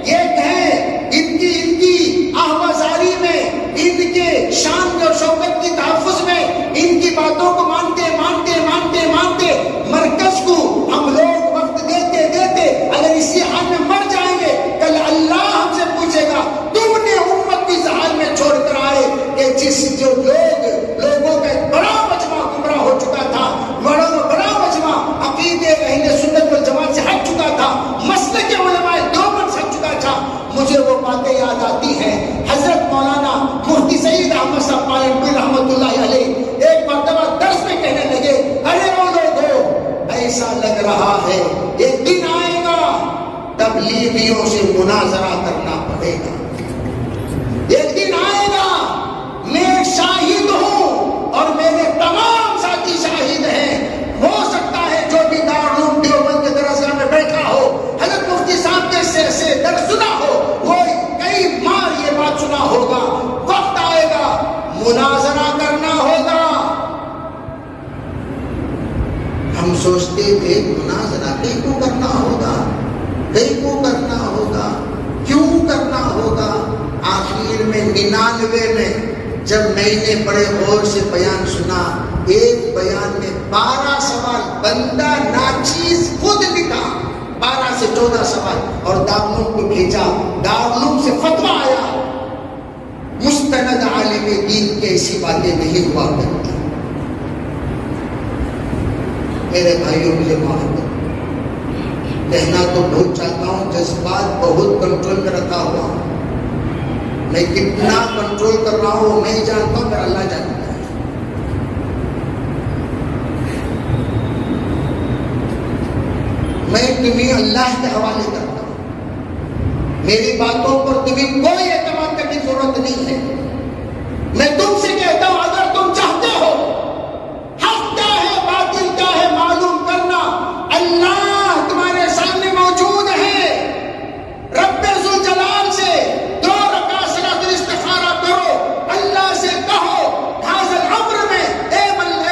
یہ کہیں ان کی آہوازاری میں, ان کے شان اور شوکت کی تحفظ میں, ان کی باتوں کو مانتے مانتے مانتے مانتے مرکز کو ہم لوگ وقت دیتے دیتے اگر اسی حال میں مر جائیں گے, کل اللہ ہم سے پوچھے گا تم نے امت کی حال میں چھوڑ کر آئے کہ جس جو لوگوں کا ایک بڑا مجمع گمراہ ہو چکا تھا, بڑا مجمع عقیدے اہل سنت والجماعت سے ہٹ چکا تھا, مسلک علماء دیوبند سے ہٹ چکا تھا. مجھے وہ باتیں یاد آتی ہیں. حضرت مولانا مفتی سعید احمد صاحب پالنپور رحمۃ اللہ علیہ ایک مرتبہ درس میں کہنے لگے, ارے وہ لوگوں ایسا لگ رہا ہے ایک دن آئے گا تبلیغیوں سے مناظرہ کرنا پڑے گا. ایک دن آئے گا, میں شاہد ہوں اور میرے تمام ساتھی شاہد ہیں. ہو سکتا ہے جو بھی دارالعلوم دیوبند کے درسگاہ میں بیٹھا ہو, حضرت مفتی صاحب کے سے درس سنا ہو, وہ کئی بار یہ بات سنا ہوگا. وقت آئے گا مناظرہ کرنا ہوگا. ہم سوچتے تھے مناظرہ کئی کو کرنا ہوگا, کئی کو کرنا ہوگا, کیوں کرنا ہوگا. آخر میں 99 میں جب میں نے بڑے غور سے بیان سنا, ایک بیان میں 12 سوال بندہ ناچیز خود لکھا, 12 سے 14 سوال, اور دارالعلوم کو بھیجا. دارالعلوم سے فتویٰ آیا مستند عالم دین کے ایسی باتیں نہیں ہوا کرتی. میرے بھائیوں مجھے معاف کرو، کہنا تو بہت چاہتا ہوں، جذبات بہت کنٹرول میں رکھا ہوا ہوں، میں کتنا کنٹرول کر رہا ہوں میں ہی جانتا ہوں، میرا اللہ جانتا ہے۔ میں تمہیں اللہ کے حوالے کرتا ہوں، میری باتوں پر تمہیں کوئی اعتماد کرنے کی ضرورت نہیں ہے۔ میں تم سے کہتا ہوں اگر تم چاہتے ہو حق کیا ہے باطل کیا ہے معلوم کرنا، اللہ تمہارے سامنے موجود ہے، رب ذوالجلال سے 2 رکعت صلاۃ الاستخارہ کرو، اللہ سے کہو حاضر الامر میں اے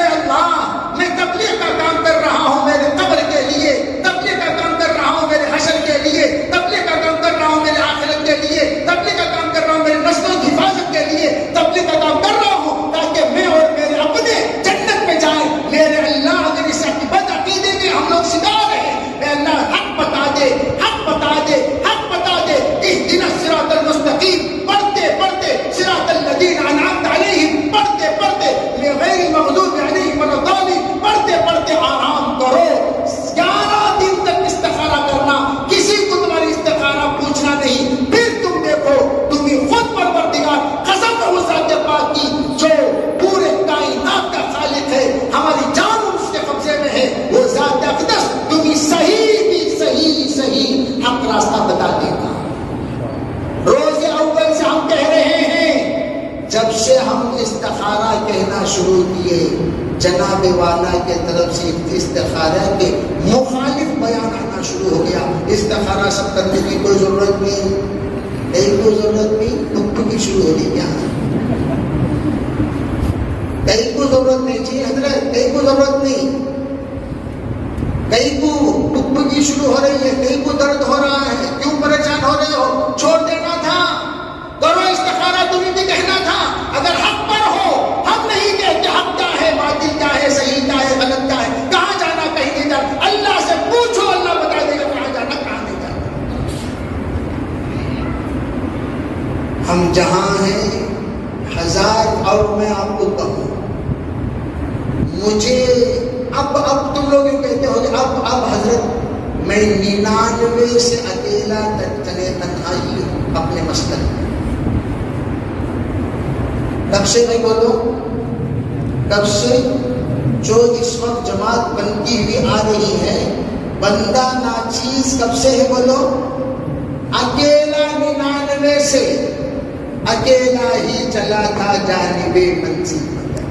اللہ میں تبلیغ کا کام کر رہا ہوں میرے قبر کے لیے، تبلیغ کا کام کر رہا ہوں میرے حشر کے لیے، تبلیغ کا کام کر رہا ہوں میرے آخرت کے لیے، تبلیغ کا کام کر رہا ہوں میرے نسلوں کی حفاظت کے لیے، تبلیغ کا کام کر رہا ہوں تاکہ میں اور میرے اپنے جنت میں جائیں۔ میرے اللہ اگر اس بد عقیدے میں ہم لوگ شکار ہیں، اے اللہ حق بتا دے، حق بتا دے، حق بتا دے، اہدنا الصراط المستقیم پڑھتے پڑھتے صراط الذین انعمت علیہم پڑھتے پڑھتے غیر المغضوب علیہم ولا الضالین پڑھتے پڑھتے آرام کرو۔ 11 دن تک استخارہ کرنا، کسی کو تمہاری استخارہ پوچھنا نہیں، پھر تم دیکھو تمہیں خود پروردگار قسم ہے اس ذات پاک کی جو پورے کائنات کا خالق ہے، ہماری جان اس کے قبضے میں ہے، وہ ذات اقدس تمہیں صحیح حق راستہ بتا دے گا۔ روز اول سے ہم کہہ رہے ہیں، جب سے ہم استخارہ کہنا شروع کیے جناب والا کے طرف سے استخارہ کے مخالف بیان آنا شروع ہو گیا۔ استخارہ سب کرنے کی کوئی ضرورت نہیں، کوئی ضرورت نہیں، ٹک شروع ہو گئی، کیا کہیں کو ضرورت نہیں جی حضرت، کہیں کو ضرورت نہیں، کہیں کو ٹک شروع ہو رہی ہے، کہیں کو درد ہو رہا ہے، کیوں پریشان ہو رہے ہو؟ چھوڑ دینا تھا، کرو استخارہ، تمہیں بھی کہنا تھا اگر حق پر ہو، ہم نہیں کہتے حق کیا ہے باطل کیا ہے صحیح کیا ہے غلط کیا ہے، کہاں جانا کہیں نہیں جانا، اللہ سے پوچھو اللہ بتا دے گا کہاں جانا کہاں نہیں جانا۔ ہم جہاں ہیں 1000 اور میں آپ کو کہوں، مجھے اب تم لوگ یوں کہتے ہو کہ اب حضرت میں 99 سے اکیلا تنہائی اپنے مسکن میں، کب سے نہیں بولو، کب سے جو اس وقت جماعت بنتی ہوئی آ رہی ہے، بندہ ناچیز کب سے ہے بولو، اکیلا 99 سے اکیلا ہی چلا تھا جانب منزل مگر،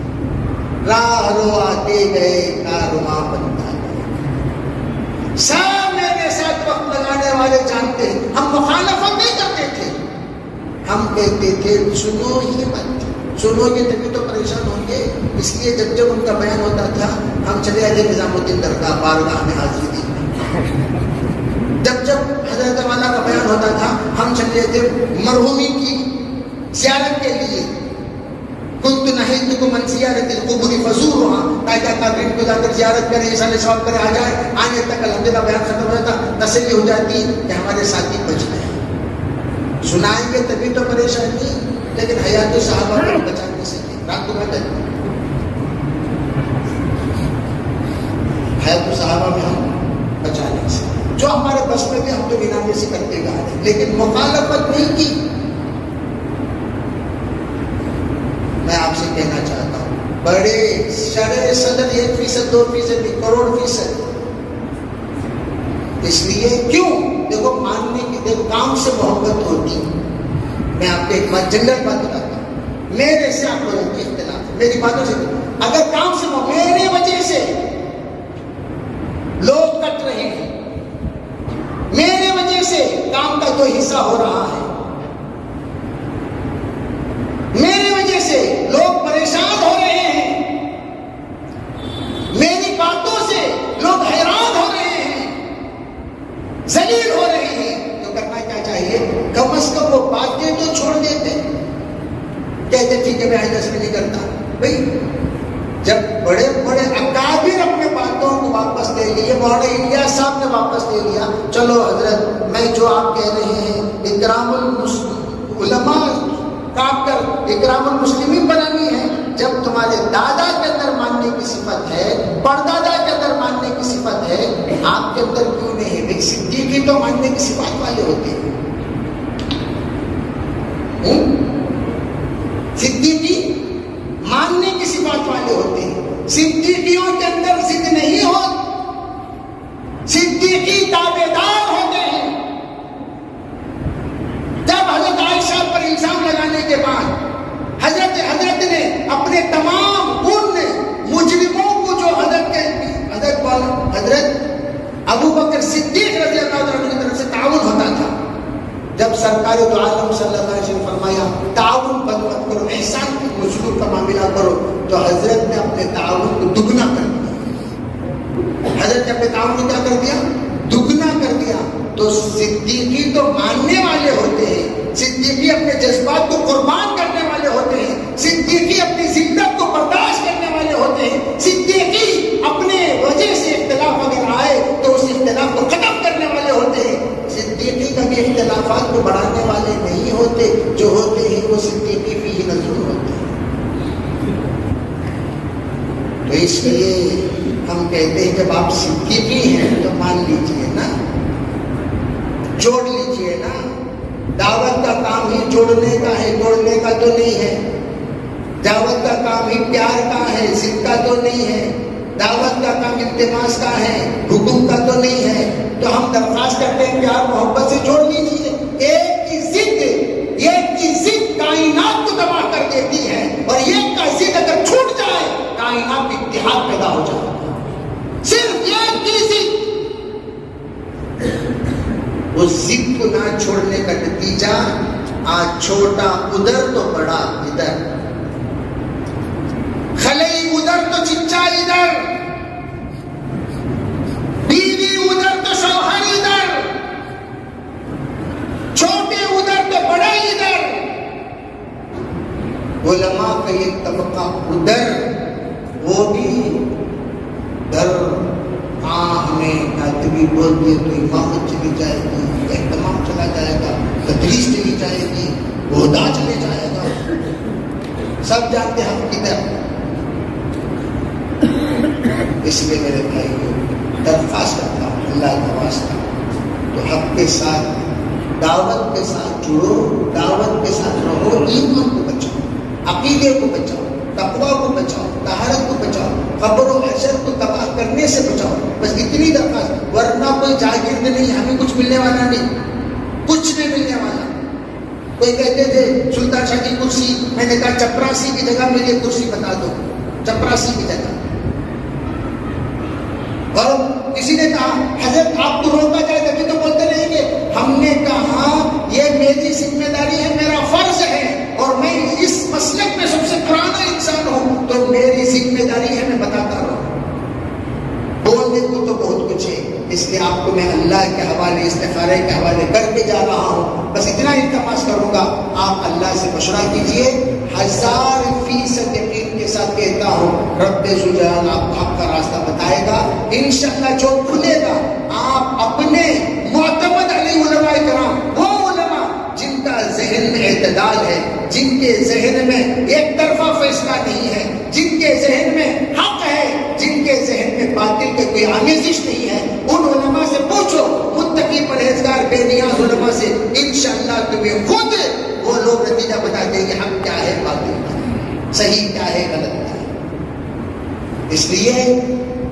راہ رو آتے گئے کارواں بنتا گیا۔ سب میرے ساتھ وقت لگانے والے جانتے ہیں، ہم مخالفت نہیں کرتے تھے، ہم کہتے تھے سنو ہی مت، سنو گے تبھی تو پریشان ہوں گے، اس لیے جب ان کا بیان ہوتا تھا ہم چلے آتے نظام الدین درگاہ بارگاہ میں حاضری دی، جب حضرت والا کا بیان ہوتا تھا ہم چلے تھے مرحومی کی زیارت کے لیے، کنت نہیتکم عن زیارت القبور فزوروها، تاکہ قبرین کو جا کر زیارت کریں، انسان ثواب کرے، آ جائے، آنے تک الحمدللہ بیان ختم ہو جاتا، تسلی ہو جاتی کہ ہمارے ساتھی بچ گئے۔ سنائیں گے تبھی تو پریشانی، لیکن حیات صحابہ کو بچا نہیں سکے، رات کو بیٹھے حیات صحابہ میں ہم بچا نہیں سکے، جو ہمارے بس میں تھے ہم تو 99 سے کرتے گا، لیکن مخالفت نہیں کی۔ میں آپ سے کہنا چاہتا ہوں، بڑے شرح صدر 1% 2% نہیں، کروڑ فیصد، اس لیے کیوں؟ دیکھو ماننے کی، دیکھو کام سے محبت ہوتی۔ میں آپ کو ایک بات جنرل بات بتاتا ہوں، میرے سے آپ لوگوں کے اختلاف، میری باتوں سے اگر کام سے میرے وجہ سے لوگ کٹ رہے ہیں، میرے وجہ سے کام کا کوئی حصہ ہو رہا ہے، میری وجہ سے لوگ پریشان ہو رہے ہیں، میری باتوں سے لوگ حیران ہو رہے ہیں، ذلیل ہو رہے ہیں، تو کرنا کیا چاہیے؟ کم از کم وہ باتیں تو چھوڑ دیتے، کہتے ٹھیک ہے میں آئندہ سے نہیں کرتا۔ بھائی جب بڑے بڑے اکابر اپنے باتوں کو واپس لے لیے، مولانا الیاس صاحب نے واپس لے لیا، چلو حضرت میں جو آپ کہہ رہے ہیں اکرام العلماء کاٹ کر اکرام المسلمین بنانی ہے، جب تمہارے دادا کے اندر ماننے کی صفت ہے، پردادا کے اندر ماننے کی صفت ہے، آپ کے اندر کیوں نہیں ہے؟ بھائی صدیقی تو ماننے کی صفات والے ہوتے ہیں، صدیقی ماننے کی صفات والے ہوتے ہیں. صدیقیوں کے اندر ضد نہیں ہو، صدیقی تابعدار ہوتے ہیں. جب حضرت عائشہ پر الزام لگانے کے بعد حضرت نے اپنے تمام ان مجرموں کو جو حضرت ابو بکر صدیق رضی اللہ عنہ کی طرف سے تعاون ہوتا تھا، جب سرکار دو عالم صلی اللہ علیہ وسلم نے فرمایا تعاون بند مت کرو، احسان کی سلوک کا معاملہ کرو، تو حضرت نے اپنے تعاون کو دگنا کر دیا. حضرت نے اپنے تعاون کو کیا کر دیا؟ دگنا کر دیا. تو صدیقی تو ماننے والے ہوتے ہیں، صدیقی اپنے جذبات کو قربان کرنے والے ہوتے ہیں، صدیقی اپنی ذلت کو برداشت کرنے والے ہوتے ہیں، صدیقی اپنے وجہ سے اختلاف اگر آئے تو اس اختلاف کو ختم کرنے والے ہوتے ہیں. صدیقی کبھی اختلافات کو بڑھانے والے نہیں ہوتے، جو ہوتے ہیں وہ صدیقی بھی ہی نظر ہوتے ہیں. تو اس لیے ہم کہتے ہیں جب آپ صدیقی ہیں تو مان لیجئے نا، جوڑ لیجئے نا. دعوت کا کام ہی جوڑنے کا ہے، توڑنے کا تو نہیں ہے. دعوت کا کام ہی پیار کا ہے، ضد کا تو نہیں ہے. دعوت کا کام التماس کا ہے، حکم کا تو نہیں ہے. تو ہم درخواست کرتے ہیں پیار محبت سے جوڑ لیجئے. ایک کی ضد کائنات کو تباہ کر دیتی ہے، اور ایک کا ضد اگر چھوٹ جائے کائنات میں اتحاد پیدا ہو جائے. صرف ایک کی ضد، اس ضد کو نہ چھوڑنے کا نتیجہ آج چھوٹا ادھر تو بڑا ادھر، خلئی ادھر تو چچا ادھر، بیوی ادھر تو شوہر ادھر، چھوٹے ادھر تو بڑے ادھر. علماء کا ایک طبقہ ادھر، وہ بھی در ہمیں کاتبی بول دے تو امامت چلی جائے گی، اہتمام چلا جائے گا، تدریس چلی جائے گی، عہدہ چلے جائے گا. سب جانتے ہم کدھر. اس لیے میرے بھائی درخواست کرتا ہوں اللہ کا واسطہ، تو حق کے ساتھ دعوت کے ساتھ جڑو، دعوت کے ساتھ رہو. ایمان کو بچاؤ، عقیدے کو بچاؤ، تقویٰ کو بچاؤ، طہارت کو بچاؤ، قبر و حشر کو تباہ کرنے سے بچاؤ. بس اتنی درخواست. ورنہ کوئی جاگرد نہیں، ہمیں کچھ ملنے والا نہیں، کچھ نہیں ملنے والا. کوئی کہتے تھے سلطان شاہ کی کرسی، میں نے کہا چپراسی کی جگہ مجھے کرسی بتا دو، چپراسی کی جگہ. اور کسی نے کہا حضرت آپ کو روکا جائے تبھی تو بولتے نہیں کہ ہم نے کہا یہ میری ذمہ داری ہے، میرا فرض ہے، اور میں اس مسلک میں سب سے پرانا انسان ہوں، تو میری ذمہ داری ہے، میں بتاتا رہا ہوں. بولنے کو تو بہت کچھ ہے، اس لیے آپ کو میں اللہ کے حوالے، استخارے کے حوالے کر کے جا رہا ہوں. بس اتنا التماس کروں گا، آپ اللہ سے مشورہ کیجئے. 1000% یقین کے ساتھ کہتا ہوں رب ذوالجلال آپ کا راستہ بتائے گا انشاءاللہ. جو کھلے گا آپ اپنے معتمد علی علماء کرام، وہ علماء جن کا ذہن میں اعتدال ہے، جن کے ذہن میں ایک طرفہ فیصلہ نہیں ہے، جن کے ذہن میں حق ہے، جن کے ذہن میں باطل کے کوئی آمیزش نہیں ہے، ان علماء سے پوچھو، متقی پرہیزگار بے نیاز علماء سے. انشاءاللہ تمہیں خود وہ لوگ نتیجہ بتا دیں گے حق کیا ہے، باطل کیا ہے، صحیح کیا ہے، غلط کیا ہے. اس لیے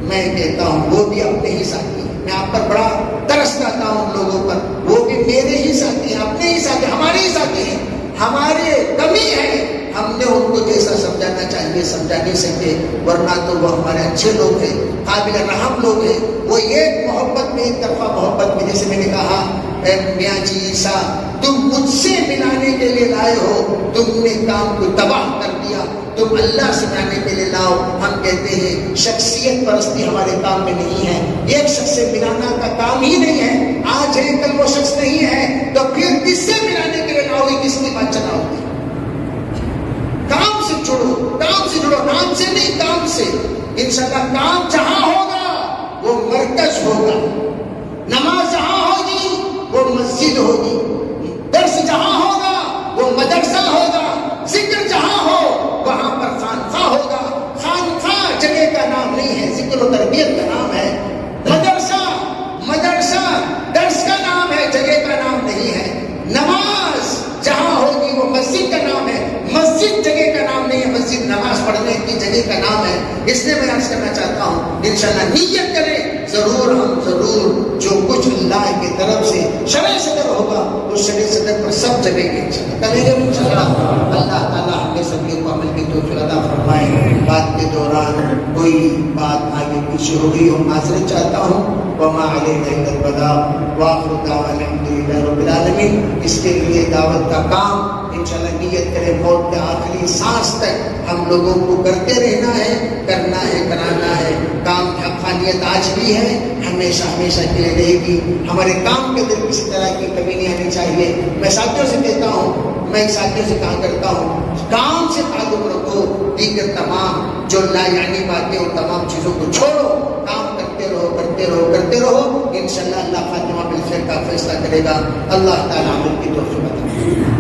میں کہتا ہوں وہ بھی اپنے ہی ساتھی ہیں. میں آپ پر بڑا ترس کھاتا ہوں ان لوگوں پر. وہ بھی میرے ہی ساتھی ہیں، اپنے ہی ساتھی، ہمارے ہی ساتھی ہیں. ہمارے کمی ہے، ہم نے ان کو جیسا سمجھانا چاہیے سمجھا نہیں سکے، ورنہ تو وہ ہمارے اچھے لوگ ہیں، قابل رحم لوگ ہیں. وہ ایک محبت میں، ایک طرفہ محبت میں، جیسے میں نے کہا اے میاں جی عیسیٰ تم مجھ سے ملانے کے لیے لائے ہو، تم نے کام کو تباہ کر دیا، تم اللہ سے ملانے کے لیے لاؤ. ہم کہتے ہیں شخصیت پرستی ہمارے کام میں نہیں ہے، ایک شخص سے ملانا کا کام ہی نہیں ہے. آج ہے کل وہ شخص نہیں ہے، تو پھر کس سے ملانے کے لیے لاؤ گے، کس کی بات چلاؤ گے؟ کام سے جڑو، کام سے جڑو، نام سے نہیں، کام سے. انشاءاللہ کام جہاں ہوگا وہ مرکز ہوگا، نماز جہاں ہوگی وہ مسجد ہوگی، درس جہاں ہوگا وہ مدرسہ ہوگا، ذکر جہاں ہو وہاں پر خانقاہ کا نام ہے، اس لیے میں عرض کرنا چاہتا ہوں انشاءاللہ نیت کریں، ضرور ہم ضرور جو کچھ اللہ کی طرف سے شرع صدر ہوگا اس شرع صدر پر سب چلیں گے انشاءاللہ، کریں گے انشاءاللہ۔ اللہ تعالیٰ ہمیں سبھی کو عمل کی توفیق عطا فرمائے۔ بات کے دوران کوئی بات آگے پیچھے ہو گئی ہو معذرت چاہتا ہوں۔ وما علینا الا البلاغ وآخر دعوانا الحمدللہ رب العالمین۔ اس کے لیے دعوت کا کام انشاءاللہ نیت کریں، موت کے آخری سانس تک ہم لوگوں کو کرتے رہنا ہے، کرنا ہے، کرانا ہے۔ کام کی حقانیت آج بھی ہے، ہمیشہ ہمیشہ کے لیے رہے گی۔ ہمارے کام کے اندر کسی طرح کی کمی نہیں آنی چاہیے۔ میں ساتھیوں سے کہتا ہوں، میں ساتھیوں سے کہا کرتا ہوں، کام سے تعلق رکھو، دیگر تمام جو لا یعنی باتیں ان تمام چیزوں کو چھوڑو، کام کرتے رہو، کرتے رہو، کرتے رہو۔ انشاءاللہ اللہ خاتمہ بالخیر کا فیصلہ کرے گا۔ اللہ تعالیٰ عمل کی توفیق عطا فرمائے۔